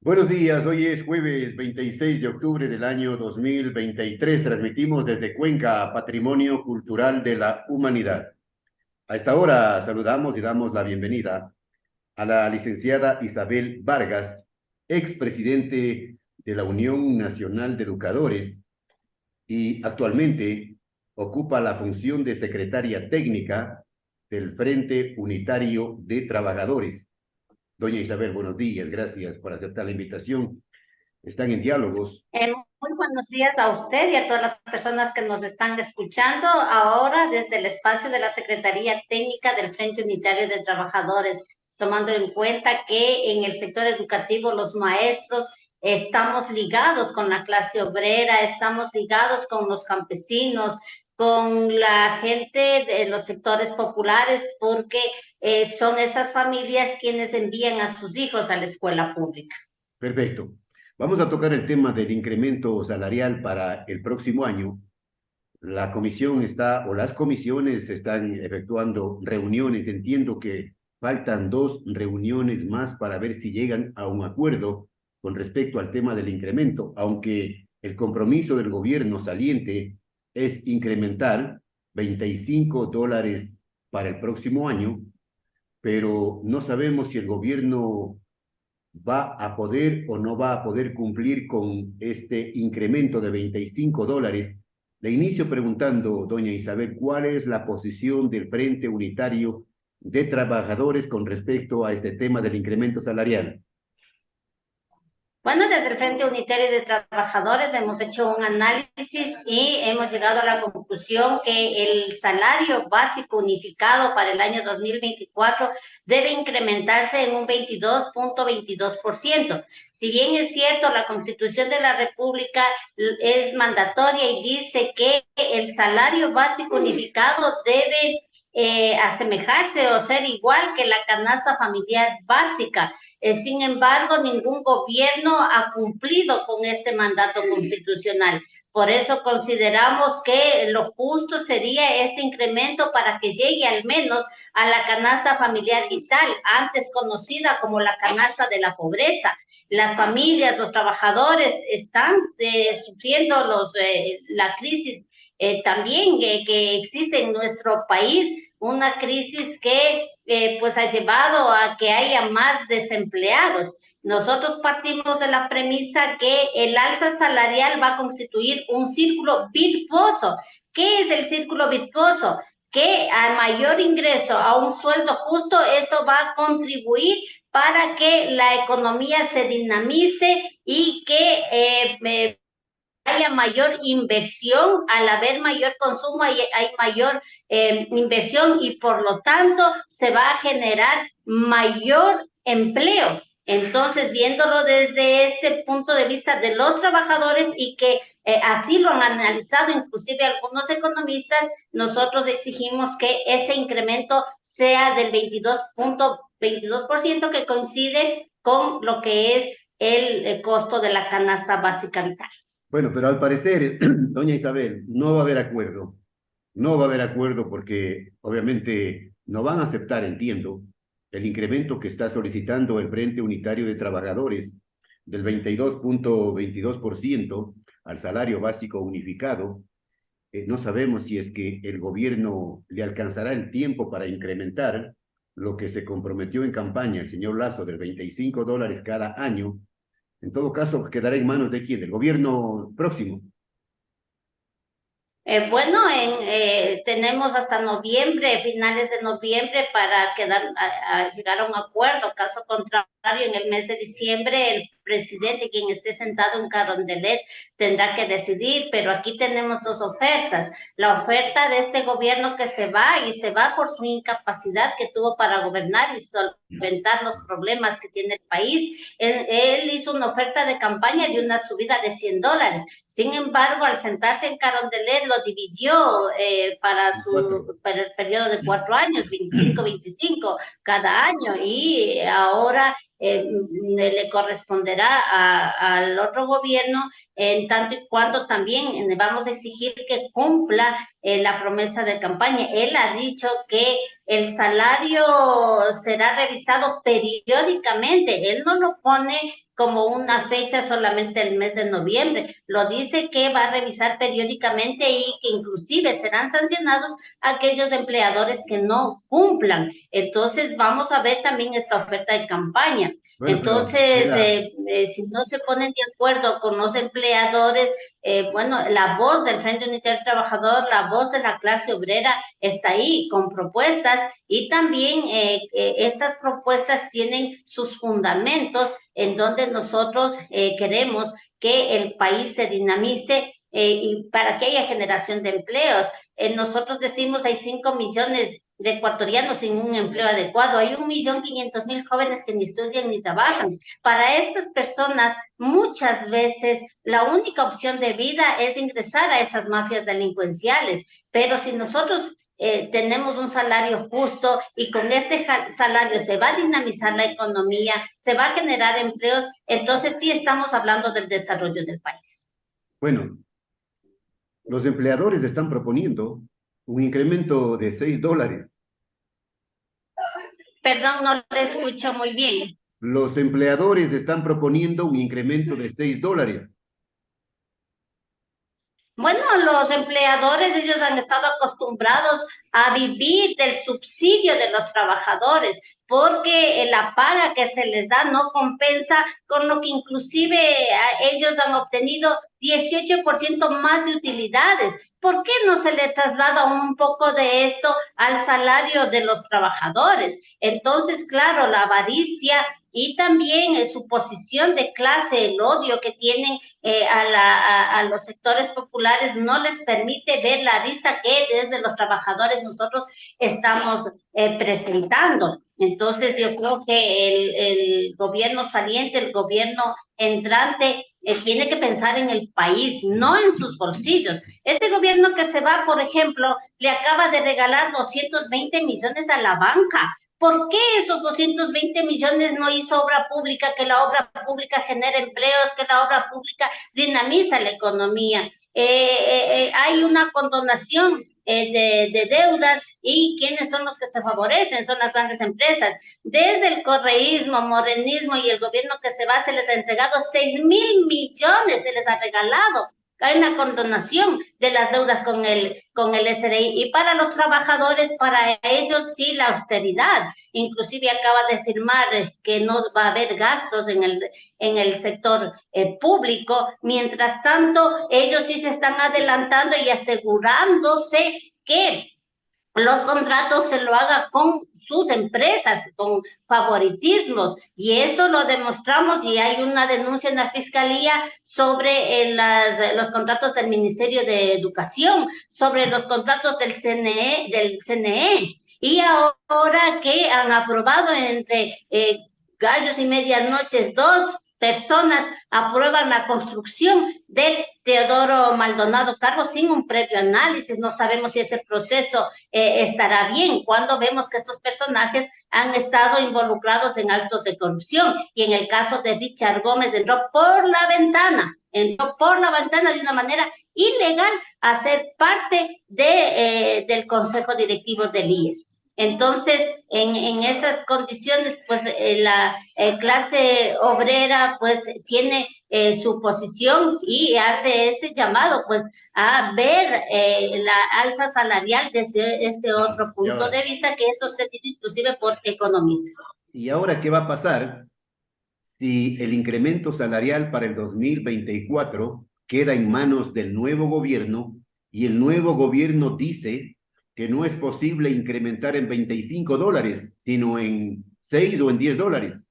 Buenos días, hoy es jueves 26 de octubre del año 2023. Transmitimos desde Cuenca, Patrimonio Cultural de la Humanidad. A esta hora saludamos y damos la bienvenida a la licenciada Isabel Vargas, expresidente de la Unión Nacional de Educadores y actualmente ocupa la función de secretaria técnica del Frente Unitario de Trabajadores. Doña Isabel, buenos días, gracias por aceptar la invitación. Están en diálogos. Muy buenos días a usted y a todas las personas que nos están escuchando ahora desde el espacio de la Secretaría Técnica del Frente Unitario de Trabajadores, tomando en cuenta que en el sector educativo los maestros estamos ligados con la clase obrera, estamos ligados con los campesinos, con la gente de los sectores populares, porque son esas familias quienes envían a sus hijos a la escuela pública. Perfecto. Vamos a tocar el tema del incremento salarial para el próximo año. La comisión está, o las comisiones están efectuando reuniones. Entiendo que faltan dos reuniones más para ver si llegan a un acuerdo con respecto al tema del incremento, aunque el compromiso del gobierno saliente es incrementar $25 para el próximo año, pero no sabemos si el gobierno va a poder o no va a poder cumplir con este incremento de $25. Le inicio preguntando, doña Isabel, ¿cuál es la posición del Frente Unitario de Trabajadores con respecto a este tema del incremento salarial? Bueno, desde el Frente Unitario de Trabajadores hemos hecho un análisis y hemos llegado a la conclusión que el salario básico unificado para el año 2024 debe incrementarse en un 22.22%. Si bien es cierto, la Constitución de la República es mandatoria y dice que el salario básico unificado debe asemejarse o ser igual que la canasta familiar básica. Sin embargo, ningún gobierno ha cumplido con este mandato constitucional. Por eso consideramos que lo justo sería este incremento para que llegue al menos a la canasta familiar vital, antes conocida como la canasta de la pobreza. Las familias, los trabajadores están sufriendo la crisis también que existe en nuestro país, una crisis que pues ha llevado a que haya más desempleados. Nosotros partimos de la premisa que el alza salarial va a constituir un círculo virtuoso. ¿Qué es el círculo virtuoso? Que a mayor ingreso, a un sueldo justo, esto va a contribuir para que la economía se dinamice y que haya mayor inversión. Al haber mayor consumo hay mayor inversión y por lo tanto se va a generar mayor empleo. Entonces, viéndolo desde este punto de vista de los trabajadores y que así lo han analizado inclusive algunos economistas, nosotros exigimos que ese incremento sea del 22.22% que coincide con lo que es el costo de la canasta básica vital. Bueno, pero al parecer, doña Isabel, no va a haber acuerdo. No va a haber acuerdo porque obviamente no van a aceptar, entiendo, el incremento que está solicitando el Frente Unitario de Trabajadores del 22.22% al salario básico unificado. No sabemos si es que el gobierno le alcanzará el tiempo para incrementar lo que se comprometió en campaña el señor Lazo del $25 cada año. En todo caso, quedará en manos de quién, del gobierno próximo. Tenemos hasta noviembre, finales de noviembre, para llegar a un acuerdo. Caso contrario, en el mes de diciembre, el presidente, quien esté sentado en Carondelet, tendrá que decidir. Pero aquí tenemos dos ofertas. La oferta de este gobierno que se va y se va por su incapacidad que tuvo para gobernar y solventar los problemas que tiene el país. Él hizo una oferta de campaña de una subida de $100. Sin embargo, al sentarse en Carondelet, lo dividió para el periodo de 4 años, 25-25 cada año, y ahora le corresponderá al otro gobierno, en tanto y cuando también vamos a exigir que cumpla la promesa de campaña. Él ha dicho que el salario será revisado periódicamente. Él no lo pone como una fecha solamente el mes de noviembre, lo dice que va a revisar periódicamente y que inclusive serán sancionados aquellos empleadores que no cumplan. Entonces vamos a ver también esta oferta de campaña. Bueno, pero Entonces, queda, si no se ponen de acuerdo con los empleadores, bueno, la voz del Frente Unitario del Trabajador, la voz de la clase obrera está ahí con propuestas y también estas propuestas tienen sus fundamentos en donde nosotros queremos que el país se dinamice y para que haya generación de empleos. Nosotros decimos hay 5 millones de ecuatorianos sin un empleo adecuado, hay 1.500.000 jóvenes que ni estudian ni trabajan. Para estas personas, muchas veces la única opción de vida es ingresar a esas mafias delincuenciales, pero si nosotros tenemos un salario justo y con este salario se va a dinamizar la economía, se va a generar empleos, entonces sí estamos hablando del desarrollo del país. bueno, los empleadores están proponiendo un incremento de $6. Perdón, no le escucho muy bien. Los empleadores están proponiendo un incremento de $6. Bueno, los empleadores, ellos han estado acostumbrados a vivir del subsidio de los trabajadores, porque la paga que se les da no compensa con lo que inclusive ellos han obtenido 18% más de utilidades. ¿Por qué no se le traslada un poco de esto al salario de los trabajadores? Entonces, claro, la avaricia y también su posición de clase, el odio que tienen a los sectores populares no les permite ver la lista que desde los trabajadores nosotros estamos presentando. Entonces yo creo que el gobierno saliente, el gobierno entrante, tiene que pensar en el país, no en sus bolsillos. Este gobierno que se va, por ejemplo, le acaba de regalar 220 millones a la banca. ¿Por qué esos 220 millones no hizo obra pública, que la obra pública genere empleos, que la obra pública dinamiza la economía? Hay una condonación de deudas y quiénes son los que se favorecen, son las grandes empresas. Desde el correísmo, morenismo y el gobierno que se va, se les ha entregado 6.000 millones, se les ha regalado. Hay una condonación de las deudas con el SRI y para los trabajadores, para ellos sí la austeridad. Inclusive acaba de firmar que no va a haber gastos en el sector público. Mientras tanto, ellos sí se están adelantando y asegurándose que los contratos se lo haga con sus empresas, con favoritismos, y eso lo demostramos y hay una denuncia en la Fiscalía sobre los contratos del Ministerio de Educación, sobre los contratos del CNE, y ahora que han aprobado entre gallos y medianoches 2 personas aprueban la construcción del Teodoro Maldonado Carbo sin un previo análisis. No sabemos si ese proceso estará bien cuando vemos que estos personajes han estado involucrados en actos de corrupción. Y en el caso de Richard Gómez entró por la ventana de una manera ilegal a ser parte del Consejo Directivo del IES. Entonces, en esas condiciones, pues la clase obrera pues tiene su posición y hace ese llamado pues a ver la alza salarial desde este otro Y punto de ahora, vista que es sostenido inclusive por economistas. ¿y ahora qué va a pasar si el incremento salarial para el 2024 queda en manos del nuevo gobierno y el nuevo gobierno dice que no es posible incrementar en $25, sino en 6 o en $10?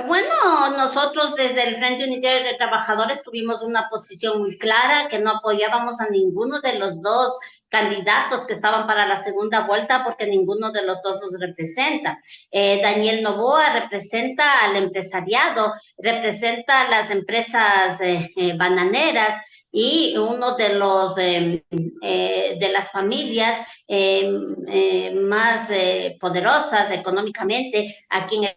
Bueno, nosotros desde el Frente Unitario de Trabajadores tuvimos una posición muy clara que no apoyábamos a ninguno de los dos candidatos que estaban para la segunda vuelta porque ninguno de los dos nos representa. Daniel Noboa representa al empresariado, representa a las empresas bananeras y uno de las familias más poderosas económicamente aquí en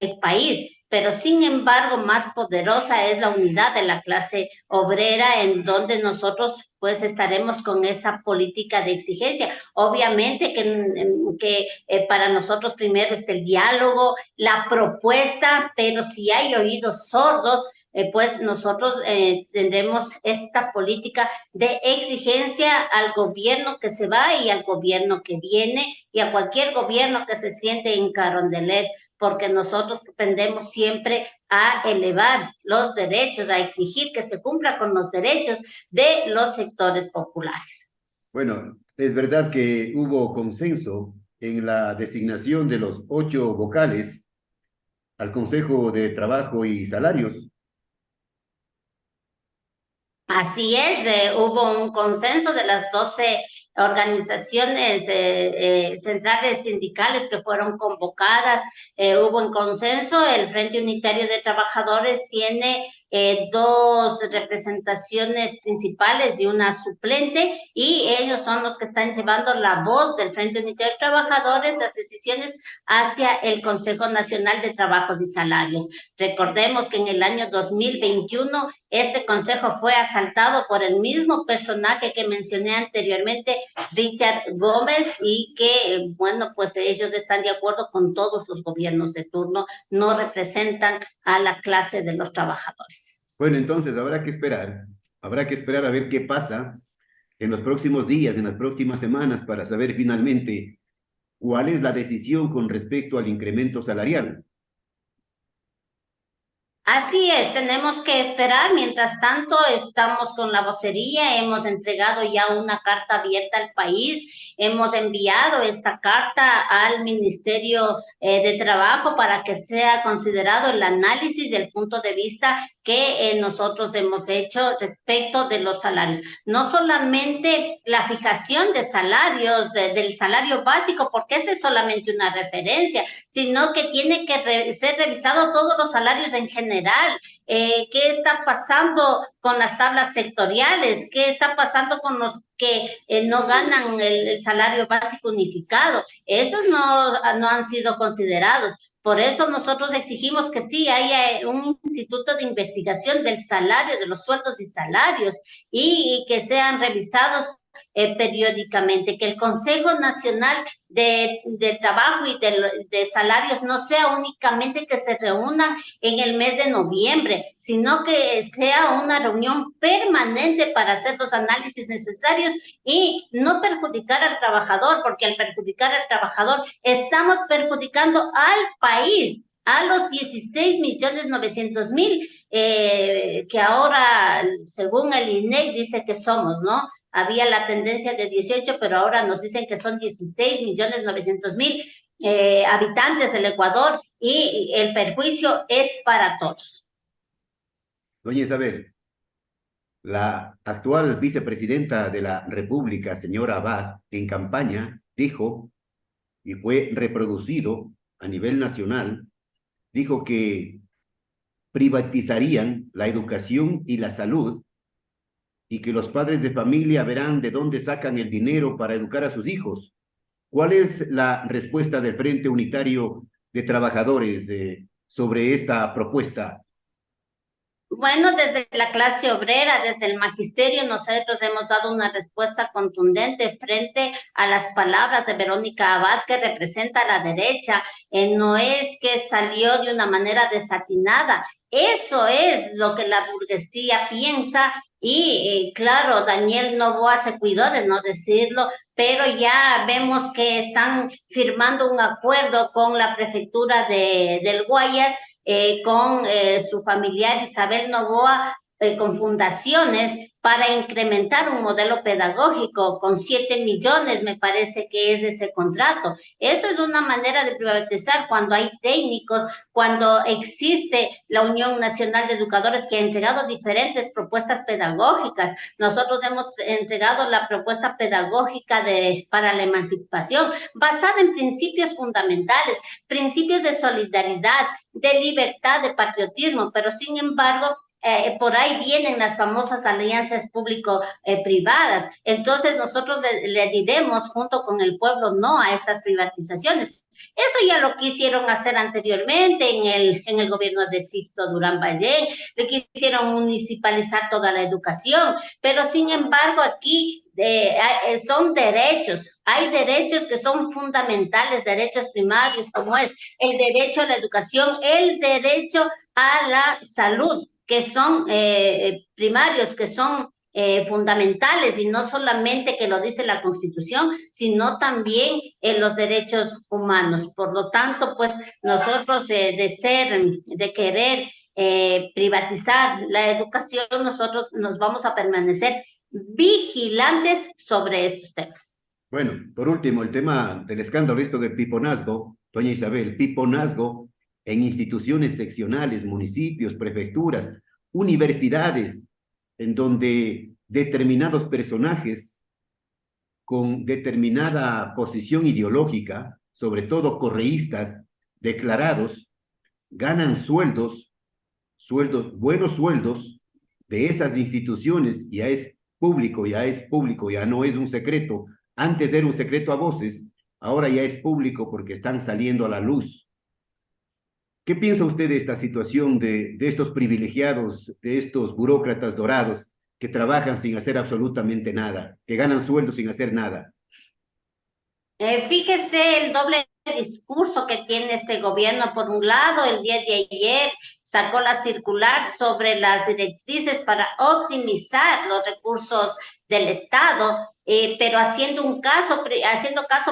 el país, pero sin embargo más poderosa es la unidad de la clase obrera en donde nosotros pues estaremos con esa política de exigencia. Obviamente que para nosotros primero está el diálogo, la propuesta, pero si hay oídos sordos, pues nosotros tendremos esta política de exigencia al gobierno que se va y al gobierno que viene y a cualquier gobierno que se siente en Carondelet, porque nosotros tendemos siempre a elevar los derechos, a exigir que se cumpla con los derechos de los sectores populares. Bueno, es verdad que hubo consenso en la designación de los 8 vocales al Consejo de Trabajo y Salarios. Así es, hubo un consenso de las 12 organizaciones centrales sindicales que fueron convocadas, hubo un consenso, el Frente Unitario de Trabajadores tiene 2 representaciones principales y una suplente, y ellos son los que están llevando la voz del Frente Unitario de Trabajadores, las decisiones hacia el Consejo Nacional de Trabajos y Salarios. Recordemos que en el año 2021 este consejo fue asaltado por el mismo personaje que mencioné anteriormente, Richard Gómez, y que, bueno, pues ellos están de acuerdo con todos los gobiernos de turno, no representan a la clase de los trabajadores. Bueno, entonces habrá que esperar a ver qué pasa en los próximos días, en las próximas semanas, para saber finalmente cuál es la decisión con respecto al incremento salarial. Así es, tenemos que esperar. Mientras tanto, estamos con la vocería, hemos entregado ya una carta abierta al país, hemos enviado esta carta al Ministerio de Trabajo para que sea considerado el análisis del punto de vista que nosotros hemos hecho respecto de los salarios. No solamente la fijación de salarios, del salario básico, porque este es solamente una referencia, sino que tiene que ser revisado todos los salarios en general. ¿Qué está pasando con las tablas sectoriales? ¿Qué está pasando con los que no ganan el salario básico unificado? Esos no han sido considerados. Por eso nosotros exigimos que sí haya un instituto de investigación del salario, de los sueldos y salarios, y que sean revisados periódicamente, que el Consejo Nacional de Trabajo y de Salarios no sea únicamente que se reúnan en el mes de noviembre, sino que sea una reunión permanente para hacer los análisis necesarios y no perjudicar al trabajador, porque al perjudicar al trabajador estamos perjudicando al país, a los 16.900.000 que ahora, según el INEC, dice que somos, ¿no? Había la tendencia de 18, pero ahora nos dicen que son 16.900.000 habitantes del Ecuador, y el perjuicio es para todos. Doña Isabel, la actual vicepresidenta de la República, señora Abad, en campaña dijo, y fue reproducido a nivel nacional, dijo que privatizarían la educación y la salud y que los padres de familia verán de dónde sacan el dinero para educar a sus hijos. ¿Cuál es la respuesta del Frente Unitario de Trabajadores sobre esta propuesta? Bueno, desde la clase obrera, desde el magisterio, nosotros hemos dado una respuesta contundente frente a las palabras de Verónica Abad, que representa a la derecha. No es que salió de una manera desatinada, eso es lo que la burguesía piensa. Y claro, Daniel Noboa se cuidó de no decirlo, pero ya vemos que están firmando un acuerdo con la prefectura del Guayas, con su familiar Isabel Noboa, con fundaciones para incrementar un modelo pedagógico con 7 millones, me parece que es ese contrato. Eso es una manera de privatizar cuando hay técnicos, cuando existe la Unión Nacional de Educadores que ha entregado diferentes propuestas pedagógicas. Nosotros hemos entregado la propuesta pedagógica para la emancipación, basada en principios fundamentales, principios de solidaridad, de libertad, de patriotismo, pero sin embargo, por ahí vienen las famosas alianzas público-privadas. Entonces nosotros le diremos junto con el pueblo no a estas privatizaciones. Eso ya lo quisieron hacer anteriormente en el gobierno de Sixto Durán Ballén, le quisieron municipalizar toda la educación, pero sin embargo aquí son derechos, hay derechos que son fundamentales, derechos primarios, como es el derecho a la educación, el derecho a la salud, que son primarios, que son fundamentales y no solamente que lo dice la Constitución, sino también en los derechos humanos. Por lo tanto, pues nosotros de querer privatizar la educación, nosotros nos vamos a permanecer vigilantes sobre estos temas. Bueno, por último, el tema del escándalo, esto de piponazgo, doña Isabel, piponazgo en instituciones seccionales, municipios, prefecturas, universidades, en donde determinados personajes con determinada posición ideológica, sobre todo correístas declarados, ganan buenos sueldos de esas instituciones, ya es público, ya no es un secreto. Antes era un secreto a voces, ahora ya es público porque están saliendo a la luz. ¿Qué piensa usted de esta situación de estos privilegiados, de estos burócratas dorados que trabajan sin hacer absolutamente nada, que ganan sueldo sin hacer nada? Fíjese el doble discurso que tiene este gobierno. Por un lado, el día de ayer sacó la circular sobre las directrices para optimizar los recursos del Estado, pero haciendo caso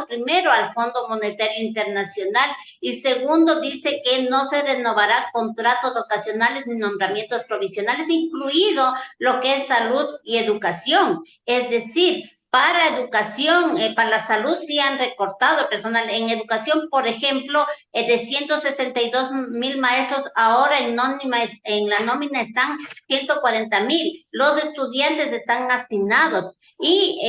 primero al Fondo Monetario Internacional y segundo dice que no se renovará contratos ocasionales ni nombramientos provisionales, incluido lo que es salud y educación. Es decir, para educación, para la salud sí han recortado personal. En educación, por ejemplo, de 162,000 maestros, ahora en la nómina están 140,000. Los estudiantes están hacinados y,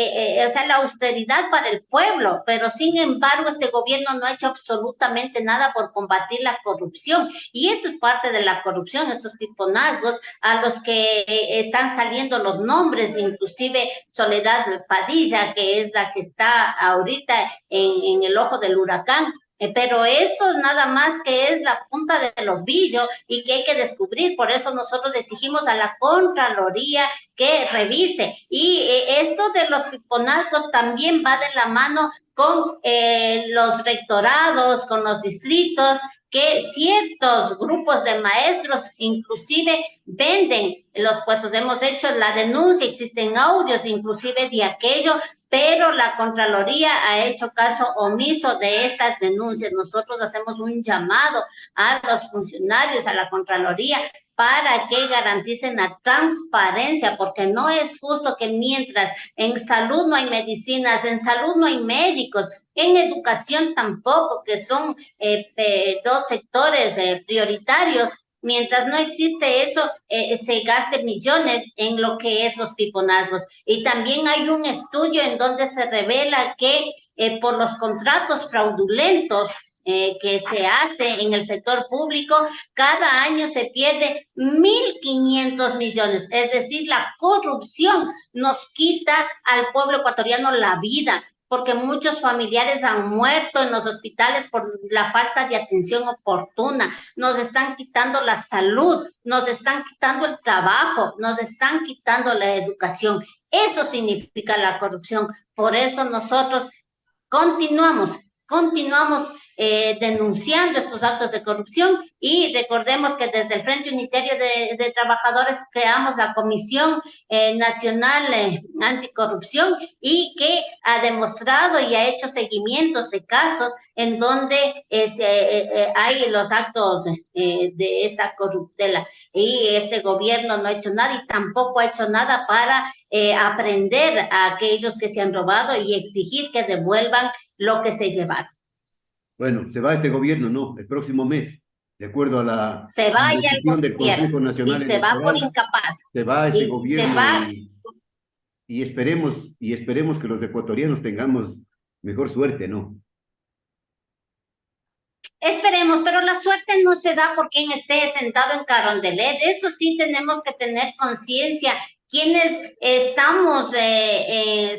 o sea, la austeridad para el pueblo, pero sin embargo este gobierno no ha hecho absolutamente nada por combatir la corrupción. Y esto es parte de la corrupción, estos piponazgos a los que están saliendo los nombres, inclusive Soledad Padilla, que es la que está ahorita en el ojo del huracán. Pero esto nada más que es la punta del ovillo y que hay que descubrir. Por eso nosotros exigimos a la Contraloría que revise. Y esto de los piponazgos también va de la mano con los rectorados, con los distritos, que ciertos grupos de maestros inclusive venden los puestos. Hemos hecho la denuncia, existen audios inclusive de aquello, pero la Contraloría ha hecho caso omiso de estas denuncias. Nosotros hacemos un llamado a los funcionarios, a la Contraloría, para que garanticen la transparencia, porque no es justo que mientras en salud no hay medicinas, en salud no hay médicos, en educación tampoco, que son dos sectores prioritarios, mientras no existe eso, se gaste millones en lo que es los piponazgos. Y también hay un estudio en donde se revela que por los contratos fraudulentos que se hace en el sector público, cada año se pierde 1.500 millones. Es decir, la corrupción nos quita al pueblo ecuatoriano la vida, porque muchos familiares han muerto en los hospitales por la falta de atención oportuna. Nos están quitando la salud, nos están quitando el trabajo, nos están quitando la educación. Eso significa la corrupción. Por eso nosotros continuamos denunciando estos actos de corrupción y recordemos que desde el Frente Unitario de Trabajadores creamos la Comisión Nacional Anticorrupción y que ha demostrado y ha hecho seguimientos de casos en donde hay los actos de esta corruptela y este gobierno no ha hecho nada y tampoco ha hecho nada para aprender a aquellos que se han robado y exigir que devuelvan lo que se llevaron. Bueno, se va este gobierno, no, el próximo mes, de acuerdo a la Se vaya el decisión del gobierno Consejo y Nacional se va por Electoral, incapaz se va este y se gobierno va. y esperemos que los ecuatorianos tengamos mejor suerte, ¿no? Esperemos, pero la suerte no se da por quien esté sentado en Carondelet. Eso sí tenemos que tener conciencia quienes estamos,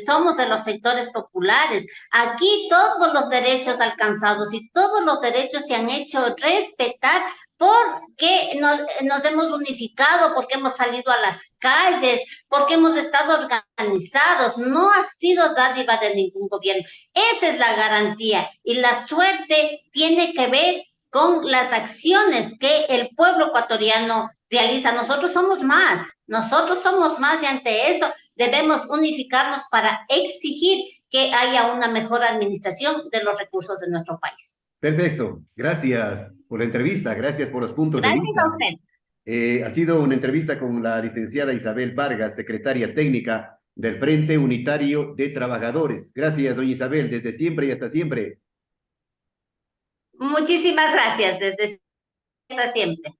somos de los sectores populares. Aquí todos los derechos alcanzados y todos los derechos se han hecho respetar porque nos hemos unificado, porque hemos salido a las calles, porque hemos estado organizados. No ha sido dádiva de ningún gobierno. Esa es la garantía. Y la suerte tiene que ver con las acciones que el pueblo ecuatoriano realiza. Nosotros somos más y ante eso debemos unificarnos para exigir que haya una mejor administración de los recursos de nuestro país. Perfecto, gracias por la entrevista, gracias por los puntos de Gracias vista. a usted. Ha sido una entrevista con la licenciada Isabel Vargas, secretaria técnica del Frente Unitario de Trabajadores. Gracias, doña Isabel, desde siempre y hasta siempre. Muchísimas gracias desde siempre.